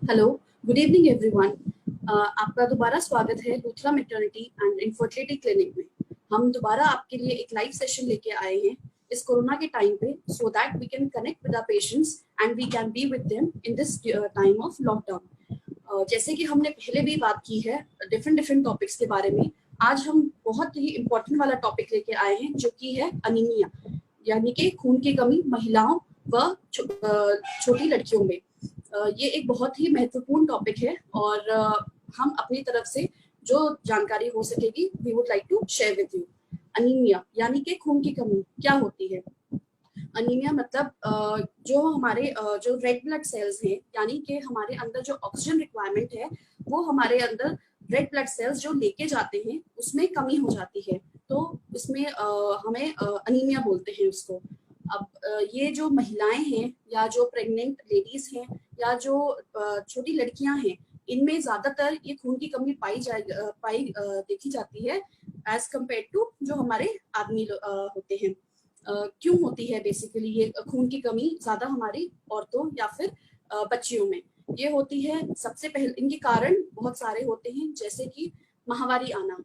Hello, good evening everyone. आपका दोबारा स्वागत है Luthra maternity and infertility clinic में। हम दोबारा आपके लिए एक लाइव सेशन लेके आए हैं इस कोरोना के टाइम पे, so that we can connect with our patients and we can be with them in this time of lockdown. जैसे कि हमने पहले भी बात की है डिफरेंट टॉपिक्स के बारे में, आज हम बहुत ही इम्पोर्टेंट वाला टॉपिक लेके आए हैं जो कि है अनीमिया, यानी कि खून की कमी महिलाओं व छोटी लड़कियों में। ये एक बहुत ही महत्वपूर्ण टॉपिक है और हम अपनी तरफ से जो जानकारी हो सकेगी we would like to share with you. Anaemia यानी कि खून की कमी क्या होती है? अनीमिया मतलब जो हमारे जो रेड ब्लड सेल्स हैं, यानी कि हमारे अंदर जो ऑक्सीजन रिक्वायरमेंट है वो हमारे अंदर रेड ब्लड सेल्स जो लेके जाते हैं उसमें कमी हो जाती है, तो इसमें हमें अनीमिया बोलते हैं उसको। अब ये जो महिलाएं हैं या जो प्रेग्नेंट लेडीज हैं या जो छोटी लड़कियां हैं, इनमें ज्यादातर ये खून की कमी देखी जाती है एज कम्पेयर टू जो हमारे आदमी होते हैं। क्यों होती है बेसिकली ये खून की कमी ज्यादा हमारी औरतों या फिर बच्चियों में? ये होती है सबसे पहले, इनके कारण बहुत सारे होते हैं, जैसे कि माहवारी आना।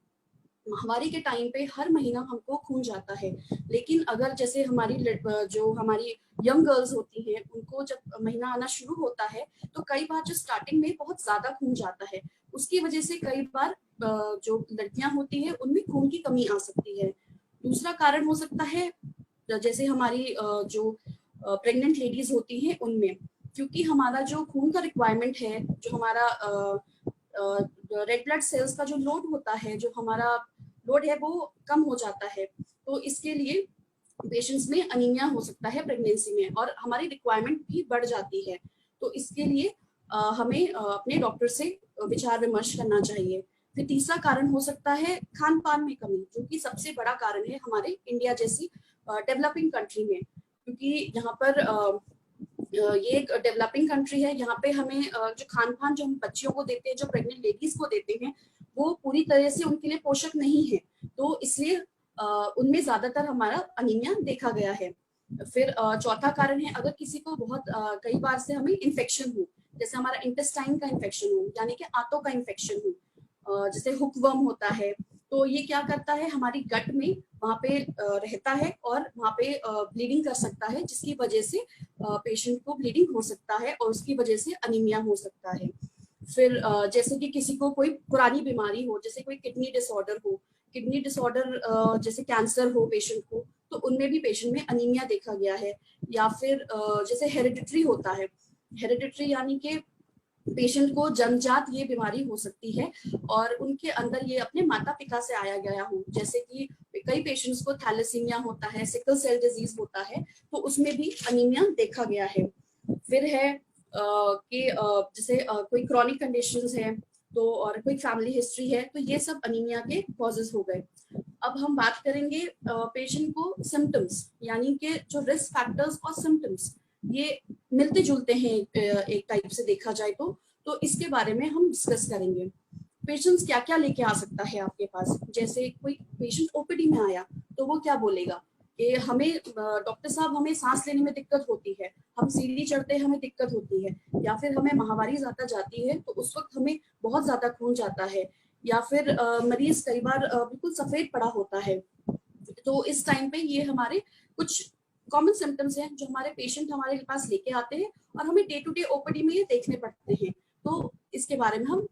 माहवारी के टाइम पे हर महीना हमको खून जाता है, लेकिन अगर जैसे जो हमारी यंग गर्ल्स होती हैं उनको जब महीना आना शुरू होता है तो कई बार जो स्टार्टिंग में बहुत ज्यादा खून जाता है, उसकी वजह से कई बार जो लड़कियां होती है उनमें खून की कमी आ सकती है। दूसरा कारण हो सकता है जैसे हमारी जो प्रेग्नेंट लेडीज होती हैं उनमें, क्योंकि हमारा जो खून का रिक्वायरमेंट है, जो हमारा रेड ब्लड सेल्स का जो लोड होता है, जो हमारा लोड है वो कम हो जाता है, तो इसके लिए पेशेंट्स में अनीमिया हो सकता है प्रेगनेंसी में और हमारी रिक्वायरमेंट भी बढ़ जाती है। तो इसके लिए हमें अपने डॉक्टर से विचार विमर्श करना चाहिए। फिर तीसरा कारण हो सकता है खान पान में कमी, जो कि सबसे बड़ा कारण है हमारे इंडिया जैसी डेवलपिंग कंट्री में, क्योंकि यहाँ पर ये एक डेवलपिंग कंट्री है। यहाँ पे हमें जो खान पान जो हम बच्चियों को देते हैं, जो प्रेग्नेंट लेडीज को देते हैं, वो पूरी तरह से उनके लिए पोषक नहीं है, तो इसलिए उनमें ज्यादातर हमारा अनीमिया देखा गया है। फिर चौथा कारण है अगर किसी को बहुत कई बार से हमें इन्फेक्शन हो, जैसे हमारा इंटेस्टाइन का इन्फेक्शन हो, यानी कि आंतों का इन्फेक्शन हो, जैसे हुकवर्म होता है, तो ये क्या करता है हमारी गट में वहां पे रहता है और वहां पे ब्लीडिंग कर सकता है, जिसकी वजह से पेशेंट को ब्लीडिंग हो सकता है और उसकी वजह से अनीमिया हो सकता है। फिर जैसे कि किसी को कोई पुरानी बीमारी हो, जैसे कोई किडनी डिसऑर्डर हो, किडनी डिसऑर्डर जैसे कैंसर हो पेशेंट को, तो उनमें भी पेशेंट में अनीमिया देखा गया है। या फिर जैसे हेरिडिटरी होता है, हेरिडिटरी यानी कि पेशेंट को जन्मजात ये बीमारी हो सकती है और उनके अंदर ये अपने माता पिता से आया गया हो, जैसे कि कई पेशेंट्स को थैलेसीमिया होता है, सिकल सेल डिजीज होता है, तो उसमें भी अनीमिया देखा गया है। फिर है कि जैसे कोई क्रॉनिक कंडीशंस है तो, और कोई फैमिली हिस्ट्री है, तो ये सब अनीमिया के कॉजेज हो गए। अब हम बात करेंगे पेशेंट को सिम्टम्स, यानी कि जो रिस्क फैक्टर्स और सिम्टम्स ये मिलते जुलते हैं एक टाइप से देखा जाए तो इसके बारे में हम डिस्कस करेंगे। पेशेंट्स क्या क्या लेके आ सकता है आपके पास? जैसे कोई पेशेंट ओपीडी में आया तो वो क्या बोलेगा कि हमें डॉक्टर साहब हमें सांस लेने में दिक्कत होती है, हम सीढ़ी चढ़ते हैं हमें दिक्कत होती है, या फिर हमें माहवारी ज्यादा जाती है तो उस वक्त हमें बहुत ज्यादा खून जाता है, या फिर मरीज कई बार बिल्कुल सफेद पड़ा होता है। तो इस टाइम पे ये हमारे कुछ कॉमन सिम्टम्स हैं जो हमारे पेशेंट हमारे पास लेके आते हैं और हमें डे टू डे ओपीडी में ये देखने पड़ते हैं, तो इसके बारे में हम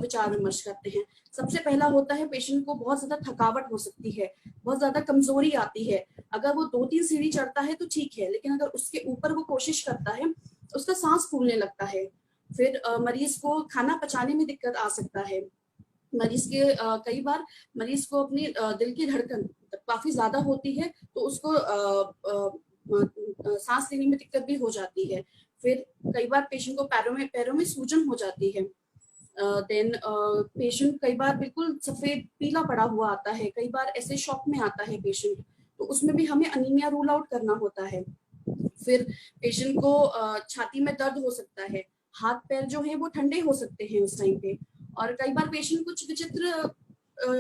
विचार विमर्श करते हैं। सबसे पहला होता है पेशेंट को बहुत ज्यादा थकावट हो सकती है, बहुत ज्यादा कमजोरी आती है। अगर वो 2-3 सीढ़ी चढ़ता है तो ठीक है, लेकिन अगर उसके ऊपर वो कोशिश करता है उसका सांस फूलने लगता है। फिर मरीज को खाना पचाने में दिक्कत आ सकता है। मरीज के कई बार मरीज को अपनी दिल की धड़कन काफी ज्यादा होती है तो उसको सांस लेने में दिक्कत भी हो जाती है। फिर कई बार पेशेंट को पैरों में सूजन हो जाती है। देन पेशेंट कई बार बिल्कुल सफेद पीला पड़ा हुआ आता है, कई बार ऐसे शॉक में आता है पेशेंट, तो उसमें भी हमें अनीमिया रूल आउट करना होता है। फिर पेशेंट को छाती में दर्द हो सकता है, हाथ पैर जो है वो ठंडे हो सकते हैं उस टाइम पे, और कई बार पेशेंट कुछ विचित्र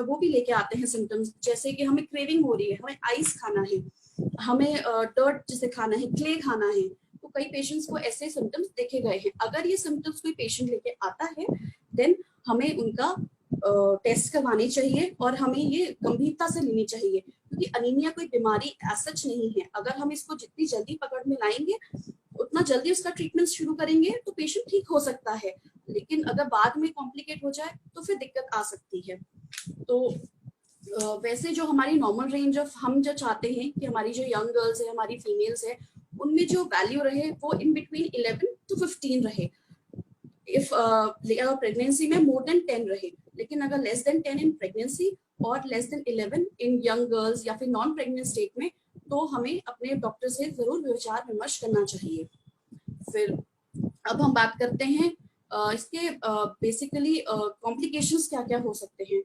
वो भी लेके आते हैं सिम्टम्स, जैसे कि हमें क्रेविंग हो रही है, हमें आइस खाना है, हमें डर्ट जैसे खाना है, क्ले खाना है, तो कई पेशेंट्स को ऐसे सिम्टम्स देखे गए हैं। अगर ये सिम्टम्स कोई पेशेंट लेके आता है देन हमें उनका टेस्ट करवाने चाहिए और हमें ये गंभीरता से लेनी चाहिए, क्योंकि अनीमिया कोई बीमारी सच नहीं है। अगर हम इसको जितनी जल्दी पकड़ में लाएंगे उतना जल्दी उसका ट्रीटमेंट शुरू करेंगे तो पेशेंट ठीक हो सकता है, लेकिन अगर बाद में कॉम्प्लिकेट हो जाए तो फिर दिक्कत आ सकती है। तो वैसे जो हमारी नॉर्मल रेंज ऑफ हम जो चाहते हैं कि हमारी जो यंग गर्ल्स है, हमारी फीमेल्स है, उनमें जो वैल्यू रहे वो इन बिटवीन 11 to 15 रहे। इफ प्रेगनेंसी में मोर देन 10 रहे, लेकिन अगर लेस देन 10 इन प्रेगनेंसी और लेस देन 11 इन यंग गर्ल्स या फिर नॉन प्रेग्नेंट स्टेट में, तो हमें अपने डॉक्टर से जरूर विचार विमर्श करना चाहिए। फिर अब हम बात करते हैं इसके बेसिकली कॉम्प्लिकेशंस क्या क्या हो सकते हैं।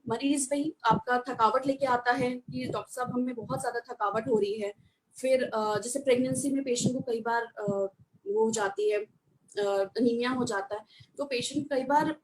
मरीज भाई आपका थकावट लेके आता है कि डॉक्टर साहब हमें बहुत ज्यादा थकावट हो रही है। फिर जैसे प्रेगनेंसी में पेशेंट को कई बार वो हो जाती है, अनीमिया हो जाता है, तो पेशेंट कई बार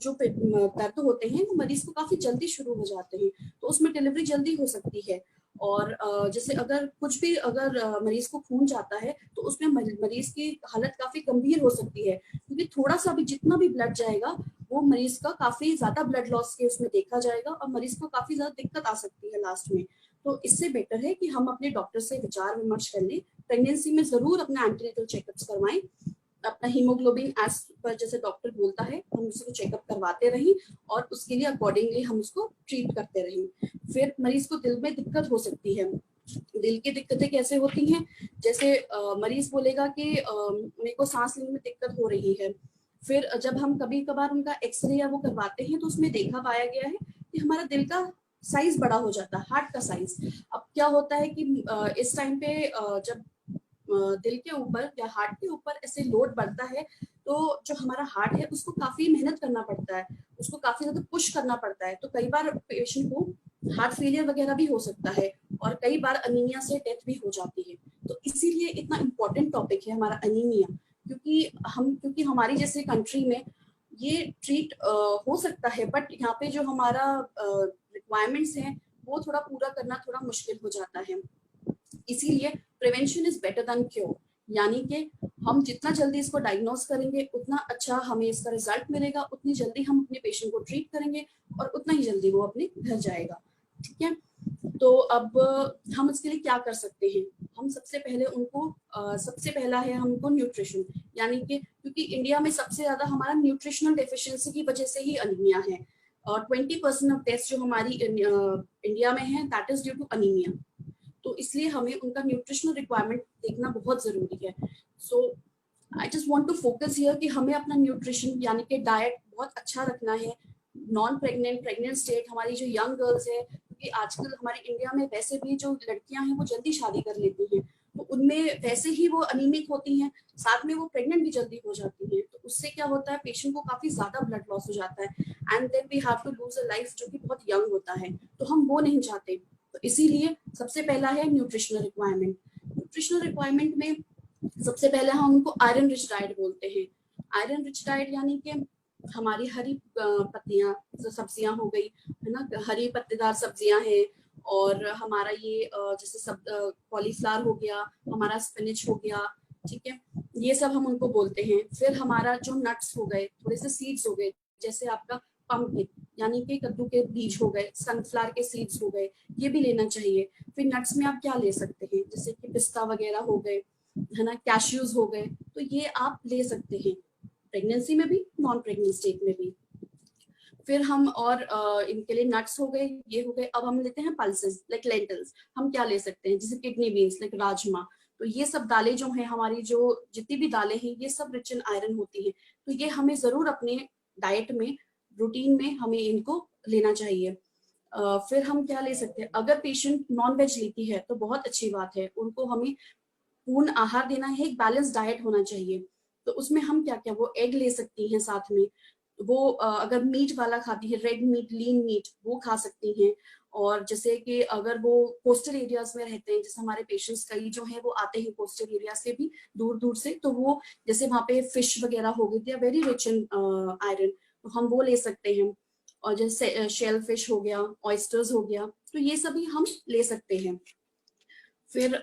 जो दर्द होते हैं वो मरीज को काफी जल्दी शुरू हो जाते हैं, तो उसमें डिलीवरी जल्दी हो सकती है। और जैसे अगर कुछ भी अगर मरीज को खून जाता है तो उसमें मरीज की हालत काफी गंभीर हो सकती है, क्योंकि थोड़ा सा भी जितना भी ब्लड जाएगा वो मरीज का काफी ज्यादा ब्लड लॉस के उसमें देखा जाएगा और मरीज को काफी ज्यादा दिक्कत आ सकती है लास्ट में। तो इससे बेटर है कि हम अपने डॉक्टर से विचार विमर्श कर लें। प्रेगनेंसी में जरूर अपना एंटीनेटल चेकअप्स करवाएं, अपना हीमोग्लोबिन एज पर जैसे डॉक्टर बोलता है हम उसको चेकअप करवाते रहें और उसके लिए अकॉर्डिंगली हम उसको ट्रीट करते रहें। फिर मरीज को दिल में दिक्कत हो सकती है। दिल की दिक्कतें कैसे होती हैं, जैसे मरीज बोलेगा कि मेरे को सांस लेने में दिक्कत हो रही है। फिर जब हम कभी कभार उनका एक्सरे या वो करवाते हैं तो उसमें देखा पाया गया है कि हमारा दिल का साइज बड़ा हो जाता है, हार्ट का साइज। अब क्या होता है कि इस टाइम पे जब दिल के ऊपर या हार्ट के ऊपर ऐसे लोड बढ़ता है तो जो हमारा हार्ट है उसको काफी मेहनत करना पड़ता है, उसको काफी ज्यादा पुश करना पड़ता है। तो कई बार पेशेंट को हार्ट फेलियर वगैरह भी हो सकता है और कई बार अनीमिया से डेथ भी हो जाती है। तो इसीलिए इतना इम्पोर्टेंट टॉपिक है हमारा अनीमिया, क्योंकि हमारी जैसे कंट्री में ये ट्रीट हो सकता है, बट यहाँ पे जो हमारा रिक्वायरमेंट्स हैं वो थोड़ा पूरा करना थोड़ा मुश्किल हो जाता है। इसीलिए prevention is better than cure, यानी कि हम जितना जल्दी इसको डायग्नोस करेंगे उतना अच्छा हमें इसका रिजल्ट मिलेगा, उतनी जल्दी हम अपने पेशेंट को ट्रीट करेंगे और उतना ही जल्दी वो अपने घर जाएगा। ठीक है, तो अब हम इसके लिए क्या कर सकते हैं। हम सबसे पहले उनको सबसे पहला है हमको न्यूट्रिशन, यानी कि क्योंकि इंडिया में सबसे ज्यादा हमारा न्यूट्रिशनल डेफिशिएंसी की वजह से ही अनीमिया है और 20% ऑफ डेथ्स जो हमारी इंडिया में है that is due to anaemia. तो इसलिए हमें उनका न्यूट्रिशनल रिक्वायरमेंट देखना बहुत जरूरी है। So I just want to focus here कि हमें अपना न्यूट्रिशन यानी कि डाइट बहुत अच्छा रखना है। नॉन प्रेग्नेंट, प्रेग्नेंट स्टेट, हमारी जो यंग गर्ल्स है, क्योंकि आजकल हमारे इंडिया में वैसे भी जो लड़कियां हैं वो जल्दी शादी कर लेती हैं, तो उनमें वैसे ही वो अनीमिक होती हैं, साथ में वो प्रेग्नेंट भी जल्दी हो जाती हैं। तो उससे क्या होता है, पेशेंट को काफी ज्यादा ब्लड लॉस हो जाता है and then we have to lose a life जो कि बहुत यंग होता है, तो हम वो नहीं चाहते। तो इसीलिए सबसे पहला है न्यूट्रिशनल रिक्वायरमेंट। न्यूट्रिशनल रिक्वायरमेंट में सबसे पहले हम उनको आयरन रिच डाइट बोलते हैं। आयरन रिच डाइट यानी कि हमारी हरी पत्तियां सब्जियां हो गई है ना, हरी पत्तेदार सब्जियां हैं, और हमारा ये जैसे सब कॉलीफ्लावर हो गया, हमारा स्पिनच हो गया, ठीक है, ये सब हम उनको बोलते हैं। फिर हमारा जो नट्स हो गए, थोड़े से सीड्स हो गए, जैसे आपका पंपकिन यानी कि कद्दू के बीज हो गए, सनफ्लावर के सीड्स हो गए, ये भी लेना चाहिए। फिर नट्स में आप क्या ले सकते हैं, जैसे कि पिस्ता वगैरह हो गए, है ना, कैश्यूज हो गए, तो ये आप ले सकते हैं प्रेगनेंसी में भी, नॉन प्रेग्नेंट स्टेट में भी। फिर हम और इनके लिए नट्स हो गए, ये हो गए। अब हम लेते हैं पल्सेस लाइक लेंटल्स, हम क्या ले सकते हैं, जैसे किडनी बीन्स लाइक राजमा। तो ये सब दालें जो हैं हमारी, जो जितनी भी दालें हैं ये सब रिच इन आयरन होती हैं, तो ये हमें जरूर अपने डाइट में, रूटीन में हमें इनको लेना चाहिए। फिर हम क्या ले सकते हैं, अगर पेशेंट नॉन वेज लेती है तो बहुत अच्छी बात है, उनको हमें पूर्ण आहार देना है, एक बैलेंस डाइट होना चाहिए। तो उसमें हम क्या क्या, वो एग ले सकती हैं साथ में, वो अगर मीट वाला खाती है, रेड मीट, लीन मीट, वो खा सकती हैं। और जैसे कि अगर वो कोस्टल एरियाज में रहते हैं, जैसे हमारे पेशेंट्स कई जो हैं वो आते हैं कोस्टल एरिया से भी, दूर दूर से, तो वो जैसे वहाँ पे फिश वगैरह हो गई, they are very rich in iron, तो हम वो ले सकते हैं। और जैसे शेल फिश हो गया, ऑयस्टर्स हो गया, तो ये सभी हम ले सकते हैं। फिर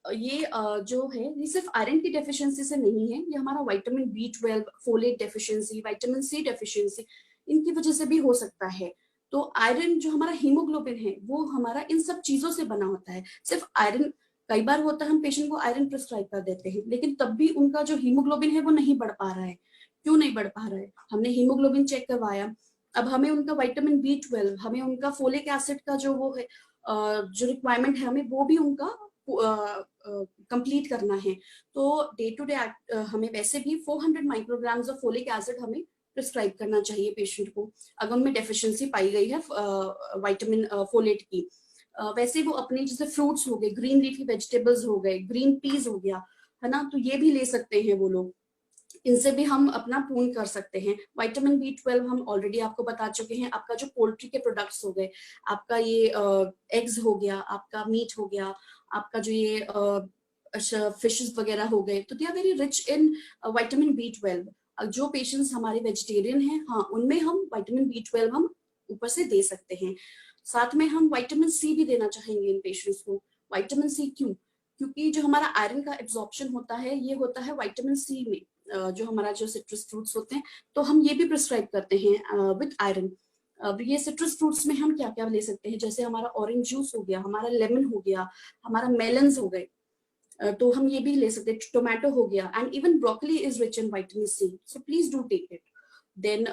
ये जो है ये सिर्फ आयरन की डेफिशिएंसी से नहीं है, ये हमारा vitamin B12, folate deficiency, vitamin C deficiency, इनकी वजह से भी हो सकता है। तो आयरन जो हमारा हीमोग्लोबिन है वो हमारा इन सब चीजों से बना होता है। सिर्फ आयरन, कई बार होता है हम पेशेंट को आयरन प्रिस्क्राइब कर देते हैं, लेकिन तब भी उनका जो हीमोग्लोबिन है वो नहीं बढ़ पा रहा है। क्यों नहीं बढ़ पा रहा है? हमने हीमोग्लोबिन चेक करवाया, अब हमें उनका विटामिन B12, हमें उनका फोलिक एसिड का जो वो है जो रिक्वायरमेंट है, हमें वो भी उनका कंप्लीट करना है। तो डे टू डे हमें वैसे भी 400 माइक्रोग्राम्स ऑफ फोलिक एसिड हमें प्रिस्क्राइब करना चाहिए पेशेंट को, अगर उनमें डेफिशिएंसी पाई गई है विटामिन फोलेट की। वैसे वो अपने जैसे फ्रूट्स हो गए, ग्रीन लीफी वेजिटेबल्स हो गए, ग्रीन पीस हो गया, है ना, तो ये भी ले सकते हैं वो लोग। इनसे भी हम अपना पूर्ण कर सकते हैं। विटामिन B12 हम ऑलरेडी आपको बता चुके हैं। आपका जो पोल्ट्री के प्रोडक्ट्स हो गए, आपका ये एग्स हो गया, आपका मीट हो गया, आपका जो ये फिशेस वगैरह हो गए, तो they are very rich in vitamin B12। जो पेशेंट्स हमारे वेजिटेरियन हैं, हाँ, उनमें हम विटामिन B12 हम ऊपर से दे सकते हैं। साथ में हम विटामिन C भी देना चाहेंगे इन पेशेंट्स को। विटामिन C क्यों? क्योंकि जो हमारा आयरन का एब्जॉर्प्शन होता है ये होता है विटामिन C में। जो हमारा जो सिट्रस फ्रूट्स होते हैं, तो हम ये भी प्रिस्क्राइब करते हैं विद आयरन। अब ये सिट्रस फ्रूट्स में हम क्या क्या ले सकते हैं, जैसे हमारा ऑरेंज जूस हो गया, हमारा लेमन हो गया, हमारा मेलन्स हो गए, तो हम ये भी ले सकते हैं। टोमेटो हो गया, and even broccoli is rich in vitamin C, so please do take it. Then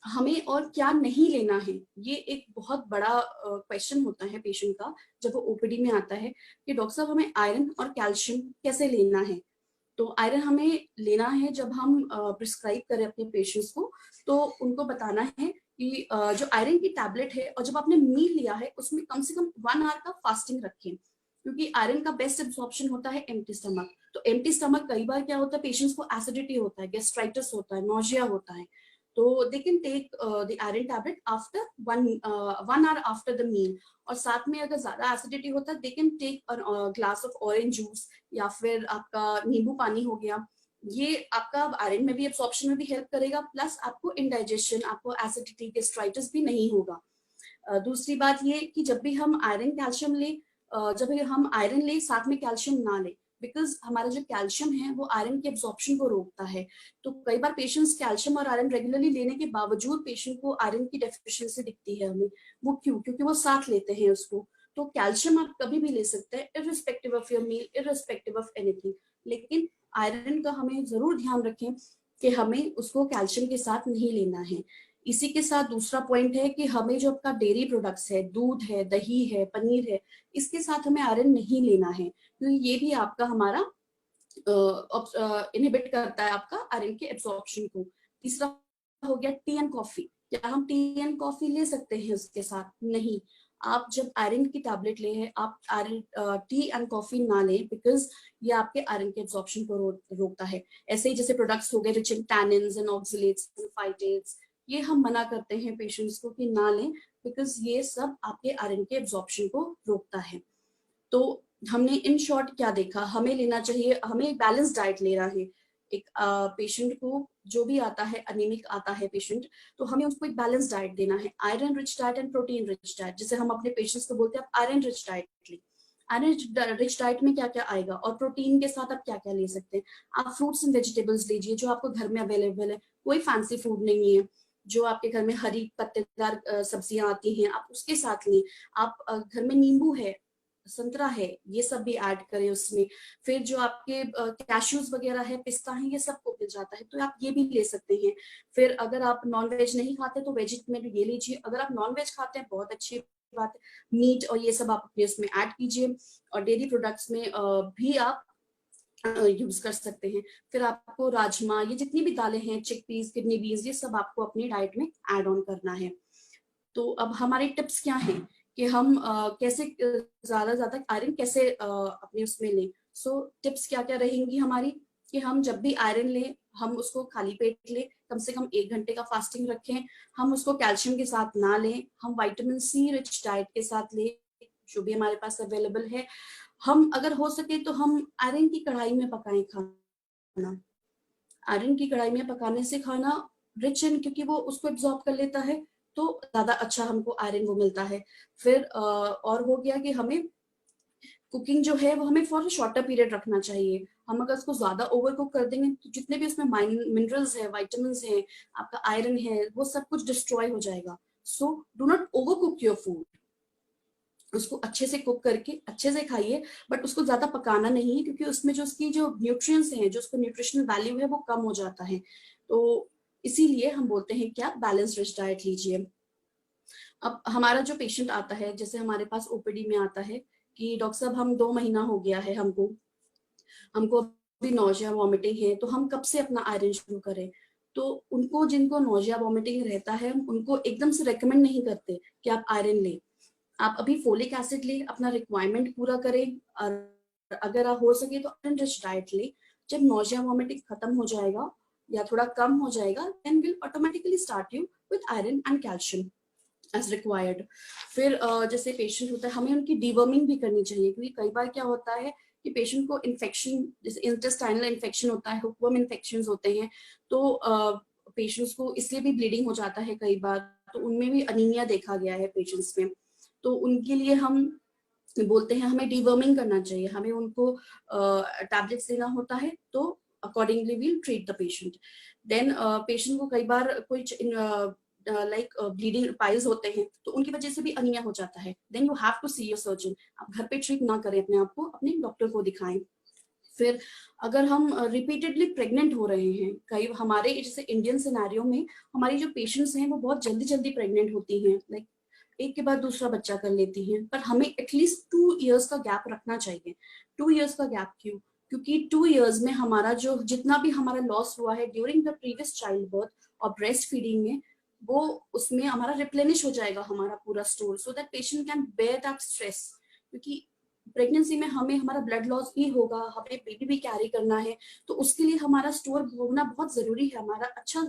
हमें और क्या नहीं लेना है, ये एक बहुत बड़ा क्वेश्चन होता है पेशेंट का जब वो ओपीडी में आता है कि डॉक्टर साहब हमें आयरन और कैल्शियम कैसे लेना है। तो आयरन हमें लेना है जब हम प्रिस्क्राइब करें अपने पेशेंट्स को, तो उनको बताना है कि जो आयरन की टैबलेट है, और जब आपने मील लिया है उसमें कम से कम 1 आवर का फास्टिंग रखें, क्योंकि आयरन का बेस्ट एब्जॉर्प्शन होता है एम्प्टी स्टमक। तो एम्प्टी स्टमक कई बार क्या होता है, पेशेंट्स को एसिडिटी होता है, गैस्ट्राइटिस होता है, नोजिया होता है, तो they can take the iron tablet after 1 hour after the meal. और साथ में अगर ज्यादा एसिडिटी होता है, they can take glass of orange juice, या फिर आपका नींबू पानी हो गया। ये आपका आयरन में भी एब्सॉर्प्शन में भी हेल्प करेगा, प्लस आपको इंडाइजेशन, आपको एसिडिटी, गैस्ट्राइटिस भी नहीं होगा। दूसरी बात ये कि जब भी हम आयरन कैल्शियम ले, जब भी हम आयरन ले साथ में कैल्शियम ना ले, बिकॉज हमारा जो कैल्शियम है वो आयरन के एब्सॉर्प्शन को रोकता है। तो कई बार पेशेंट्स कैल्शियम और आयरन रेगुलरली लेने के बावजूद पेशेंट को आयरन की डेफिशिएंसी दिखती है हमें। वो क्यों? क्योंकि वो साथ लेते हैं उसको। तो कैल्शियम आप कभी भी ले सकते हैं, irrespective of your meal, irrespective of anything, लेकिन आयरन का हमें जरूर ध्यान रखें कि हमें उसको कैल्शियम के साथ नहीं लेना है। इसी के साथ दूसरा पॉइंट है कि हमें जो आपका डेयरी प्रोडक्ट्स है, दूध है, दही है, पनीर है, इसके साथ हमें आयरन नहीं लेना है, क्योंकि ये भी आपका हमारा इनहिबिट करता है आपका आयरन के एब्सॉर्प्शन को। तीसरा हो गया टी एंड कॉफी। क्या हम टी एंड कॉफी ले सकते हैं उसके साथ? नहीं। आप जब आयरन की टैबलेट ले हैं, आप आयरन टी एंड कॉफी ना लें, बिकॉज ये आपके आयरन के एब्सॉर्प्शन को रोकता है। ऐसे ही जैसे प्रोडक्ट्स हो गए rich in tannins and oxalates and phytates, ये हम मना करते हैं पेशेंट्स को कि ना लें, बिकॉज ये सब आपके आयरन के एब्सॉर्प्शन को रोकता है। तो हमने इन शॉर्ट क्या देखा, हमें लेना चाहिए, हमें बैलेंस डाइट लेना है। एक पेशेंट को जो भी आता है, अनीमिक आता है पेशेंट, तो हमें उसको एक बैलेंस डाइट देना है, iron rich diet and protein rich diet. जैसे हम अपने पेशेंट्स को बोलते हैं आप आयरन रिच डाइट ली। आयरन रिच डाइट में क्या क्या आएगा, और प्रोटीन के साथ आप क्या क्या ले सकते हैं? आप फ्रूट्स एंड वेजिटेबल्स लीजिए जो आपको घर में अवेलेबल है, कोई फैंसी फूड नहीं है। जो आपके घर में हरी पत्तेदार सब्जियां आती हैं, आप उसके साथ लें। आप घर में नींबू है, संतरा है, ये सब भी ऐड करें उसमें। फिर जो आपके कैश्यूज वगैरह है, पिस्ता है, ये सब को मिल जाता है, तो आप ये भी ले सकते हैं। फिर अगर आप नॉन वेज नहीं खाते तो वेज में ये लीजिए। अगर आप नॉन वेज खाते हैं, बहुत अच्छी बात है, मीट और ये सब आप अपने उसमें ऐड कीजिए, और डेयरी प्रोडक्ट्स में भी आप यूज कर सकते हैं। फिर आपको राजमा, ये जितनी भी दालें हैं, चिकपीस, किडनी बीन्स, ये सब आपको अपनी डाइट में ऐड ऑन करना है। तो अब हमारे टिप्स क्या हैं कि हम कैसे ज्यादा आयरन कैसे अपने उसमें लें। सो टिप्स क्या क्या रहेंगी हमारी, कि हम जब भी आयरन लें, हम उसको खाली पेट लें, कम से कम 1 घंटे का फास्टिंग रखें, हम उसको कैल्शियम के साथ ना लें, हम विटामिन C रिच डाइट के साथ लें जो भी हमारे पास अवेलेबल है। हम अगर हो सके तो हम आयरन की कढ़ाई में पकाएं खाना। आयरन की कढ़ाई में पकाने से खाना रिच इन, क्योंकि वो उसको एब्जॉर्ब कर लेता है, तो ज्यादा अच्छा हमको आयरन वो मिलता है। फिर और हो गया कि हमें कुकिंग जो है वो हमें फॉर शॉर्टर पीरियड रखना चाहिए। हम अगर उसको ज्यादा ओवर कुक कर देंगे तो जितने भी उसमें मिनरल्स है, विटामिन है, आपका आयरन है, वो सब कुछ डिस्ट्रॉय हो जाएगा। So do not over cook your food. उसको अच्छे से कुक करके अच्छे से खाइए, बट उसको ज्यादा पकाना नहीं है, क्योंकि उसमें जो उसकी जो न्यूट्रिएंट्स हैं, जो उसका न्यूट्रिशनल वैल्यू है, वो कम हो जाता है। तो इसीलिए हम बोलते हैं कि आप बैलेंस रिच डाइट लीजिए। अब हमारा जो पेशेंट आता है, जैसे हमारे पास ओपीडी में आता है कि डॉक्टर साहब हम 2 महीना हो गया है, हमको हमको अभी नोजिया वॉमिटिंग है, तो हम कब से अपना आयरन शुरू करें। तो उनको, जिनको नोजिया वॉमिटिंग रहता है, उनको एकदम से रेकमेंड नहीं करते कि आप आयरन लें। आप अभी फोलिक एसिड ले, अपना रिक्वायरमेंट पूरा करें, और अगर आप हो सके तो आयरन रिच डाइट ले। जब नोजिया वॉमिटिंग खत्म हो जाएगा या थोड़ा कम हो जाएगा, then will automatically start you with iron and calcium as required. फिर जैसे पेशेंट होता है, हमें उनकी डीवर्मिंग भी करनी चाहिए, क्योंकि कई बार क्या होता है कि पेशेंट को इन्फेक्शन, जैसे इंटेस्टाइनल इन्फेक्शन होता है, हुकवर्म इन्फेक्शन होते हैं, तो पेशेंट्स को इसलिए भी ब्लीडिंग हो जाता है कई बार, तो उनमें भी अनीमिया देखा गया है पेशेंट्स में। तो उनके लिए हम बोलते हैं हमें डीवर्मिंग करना चाहिए, हमें उनको टैबलेट्स देना होता है, तो accordingly we'll treat the patient. Then patient को कई बार कोई लाइक ब्लीडिंग पाइल्स होते हैं, तो उनकी वजह से भी अनीमिया हो जाता है। Then you have to see your surgeon. आप घर पे ट्रीट ना करें अपने आप को, अपने डॉक्टर को दिखाएं। फिर अगर हम रिपीटेडली प्रेग्नेंट हो रहे हैं, कई हमारे जैसे इंडियन सिनेरियो में हमारी जो पेशेंट्स हैं वो बहुत जल्दी जल्दी प्रेग्नेंट होती हैं, लाइक एक के बाद दूसरा बच्चा कर लेती हैं, पर हमें एटलीस्ट 2 इयर्स का गैप रखना चाहिए। 2 इयर्स का गैप क्यों? क्योंकि 2 इयर्स में हमारा जो जितना भी हमारा लॉस हुआ है during the previous child birth और ब्रेस्ट फीडिंग में, वो उसमें हमारा रिप्लेनिश हो जाएगा हमारा पूरा store, so that patient can bear that stress. क्योंकि प्रेगनेंसी में हमें हमारा ब्लड लॉस भी होगा, हमें बेबी भी कैरी करना है, तो उसके लिए हमारा स्टोर होना बहुत जरूरी है, हमारा अच्छा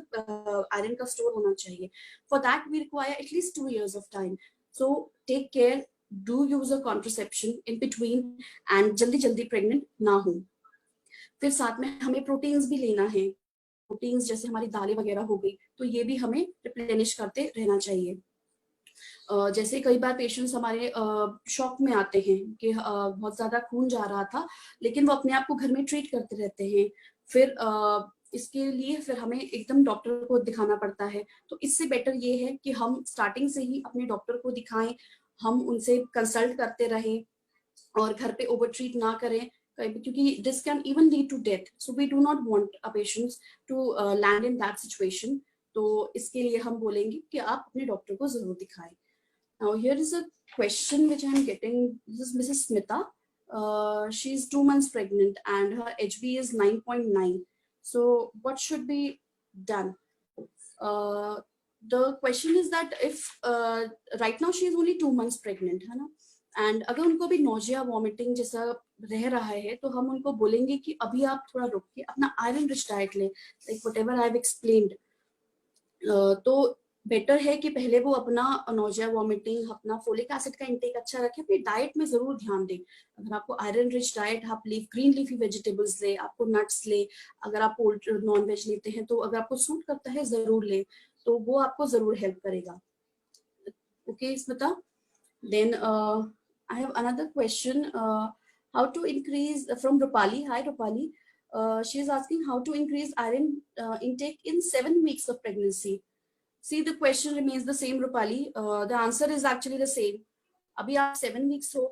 आयरन का स्टोर होना चाहिए। For that we require at least 2 years of time. So take care, do use a contraception in between, and जल्दी जल्दी प्रेग्नेंट ना हो। फिर साथ में हमें प्रोटीन्स भी लेना है। प्रोटीन्स जैसे हमारी दालें वगैरह हो गई, तो ये भी हमें रिप्लेनिश करते रहना चाहिए। जैसे कई बार पेशेंट्स हमारे शॉक में आते हैं कि बहुत ज्यादा खून जा रहा था, लेकिन वो अपने आप को घर में ट्रीट करते रहते हैं। फिर इसके लिए फिर हमें एकदम डॉक्टर को दिखाना पड़ता है। तो इससे बेटर ये है कि हम स्टार्टिंग से ही अपने डॉक्टर को दिखाएं, हम उनसे कंसल्ट करते रहें, और घर पे ओवर ट्रीट ना करें, क्योंकि this can even lead to death. So we do not want a patients to land in that situation. तो इसके लिए हम बोलेंगे कि आप अपने डॉक्टर को जरूर दिखाएं। Now here is a question which I am getting. This is Mrs. Smita. She is 2 months pregnant and her HB is 9.9. So what should be done? Uh, the question is that if right now she is only 2 months pregnant, है ना? And अगर उनको भी nausea vomiting जैसा रह रहा है, तो हम उनको बोलेंगे कि अभी आप थोड़ा रुक के अपना आयरन रिच डाइट लें, like what ever I have explained. तो बेटर है कि पहले वो अपना नोजिया वॉमिटिंग, अपना फोलिक एसिड का इंटेक अच्छा रखें, अपनी डाइट में जरूर ध्यान दें। अगर आपको आयरन रिच डाइट, आप ग्रीन लीफी वेजिटेबल्स ले, आपको नट्स ले, अगर आप नॉन वेज लेते हैं तो अगर आपको सूट करता है जरूर ले, तो वो आपको जरूर हेल्प करेगा। Okay Smita, then I have another question, how to increase from Rupali. Hi Rupali, she is asking how to increase iron intake in 7 weeks of pregnancy. See, the question remains the same, Rupali. The answer is actually the same. अभी आप 7 weeks हो,